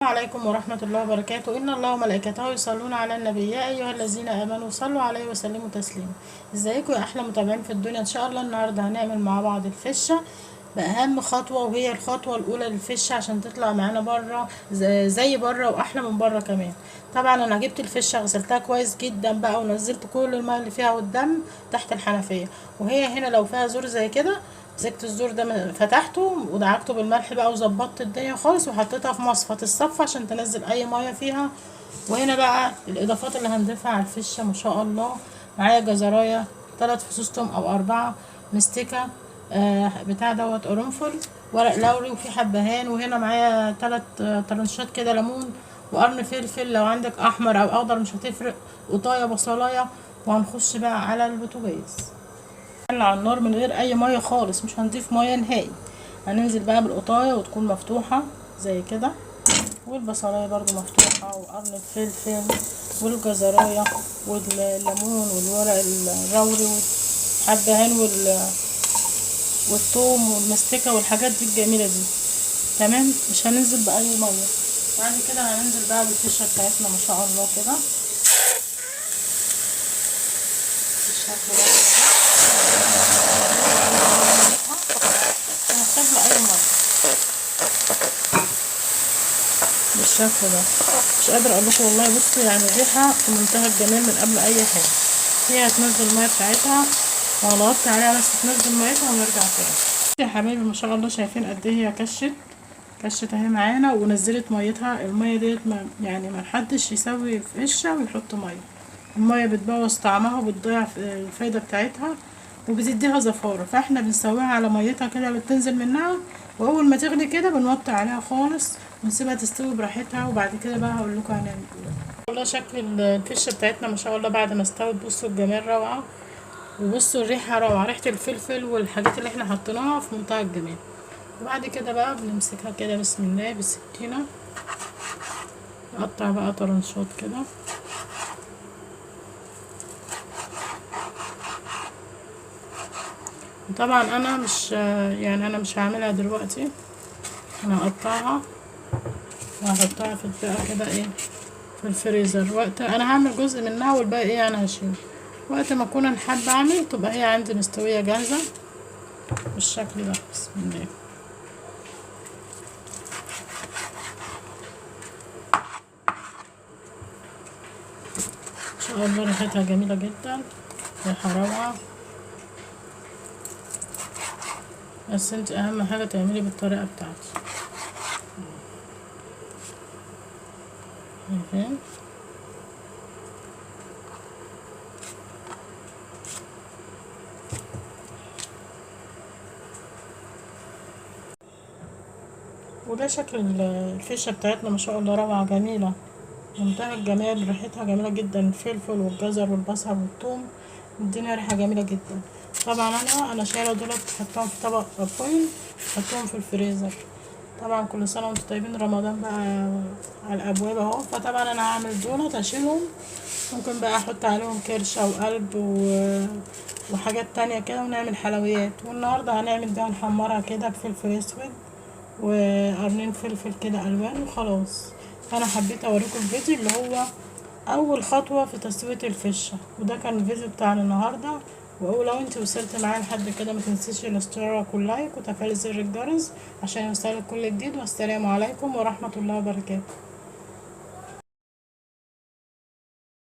السلام عليكم ورحمة الله وبركاته. إن الله وملائكته يصلون على النبي يا أيها الذين آمنوا صلوا عليه وسلموا تسليما. ازيكم يا أحلى متابعين في الدنيا؟ إن شاء الله النهاردة هنعمل مع بعض الفشة بأهم خطوة، وهي الخطوة الأولى للفشة عشان تطلع معانا بره زي بره وأحلى من بره كمان. طبعا أنا جبت الفشة غسلتها كويس جدا بقى، ونزلت كل الماء اللي فيها والدم تحت الحنفية. وهي هنا لو فيها زور زي كده، مسكت الزور ده فتحته ودعكته بالملح بقى وظبطت الدنيا خالص، وحطيتها في مصفى الصفة عشان تنزل اي ميه فيها. وهنا بقى الاضافات اللي هنضيفها على الفشه ما شاء الله. معايا جزرايه 3 فصوص توم او 4، مستكه بتاع دوت قرنفل، ورق لوري، وفي حبهان. وهنا معايا 3 طرنشات كده ليمون، وقرن فلفل لو عندك احمر او اخضر مش هتفرق، وطايه بصلايه. وهنخش بقى على البوتاجاز على النار من غير اي ميه خالص، مش هنضيف ميه نهائي. هننزل بقى بالقطايه وتكون مفتوحه زي كده، والبصلايه برضو مفتوحه، وقرن الفلفل والجزرايه والليمون والورق اللوري والحبهان والثوم والمستكه والحاجات دي الجميله دي. تمام، مش هننزل باي ميه. بعد كده هننزل بقى بالفشه بتاعتنا ما شاء الله كده بالشكل ده. هنحتاج اي ميه بالشكل ده. مش قادره اقول لكم والله، بصوا يعني الريحه في منتهى الجمال من قبل اي حاجه. هي هتنزل الميه بتاعتها، وهنغطي عليها بس تنزل ميتها ونرجع تاني. يا حبايبي ما شاء الله، شايفين قد ايه هي كشت اهي معانا ونزلت ميتها. الميه ديت يعني ما حدش يسوي في قشه ويحط ميه. الميه بتبوظ طعمها وبتضيع الفايده بتاعتها وبتديها زفاره، فاحنا بنسويها على ميتها كده اللي بتنزل منها، واول ما تغلي كده بنوطي عليها خالص ونسيبها تستوي براحتها. وبعد كده بقى هقول لكم هنعمل ايه. والله شكل الفشه بتاعتنا ما شاء الله بعد ما استوت، بصوا الجمال روعه، وبصوا الريحه روعه، ريحه الفلفل والحاجات اللي احنا حطيناها في منتهى الجمال. وبعد كده بقى بنمسكها كده بسم الله بالسكينه، نقطع بقى طرنشات كده. طبعا انا مش هعملها دلوقتي، انا هقطعها وهحطها في الباقة كده ايه في الفريزر. وقت انا هعمل جزء منها والباقي ايه انا هشيله، وقت ما اكون انا حابه اعمل تبقى هي عندي مستويه جاهزه بالشكل ده. بسم الله. ان شاء الله ريحتها جميله جدا، ريحه روعه. بس انت اهم حاجه تعملي بالطريقه بتاعتي. شايفين؟ وده شكل الفشه بتاعتنا ما شاء الله روعه جميله، منتهى الجمال، ريحتها جميله جدا. الفلفل والجزر والبصل والثوم مدينا ريحه جميله جدا. طبعا انا شايله دولت حطهم في طبق فويل، حطهم في الفريزر. طبعا كل سنه وانتم طيبين، رمضان بقى على الابواب اهو. فطبعا انا هعمل دولت اشيلهم، ممكن بقى احط عليهم كرشه وقلب وحاجات تانية كده، ونعمل حلويات. والنهارده هنعمل ده نحمرها كده بفلفل اسود وقرنين فلفل كده الوان وخلاص. فانا حبيت اوريكم الفيديو اللي هو اول خطوه في تسويه الفشه، وده كان الفيديو بتاعنا النهارده. ولو انت وصلت معايا لحد كده ما تنسيش الاشتراك واللايك وتفعيل زر الجرس عشان يوصلك كل جديد. والسلام عليكم ورحمه الله وبركاته.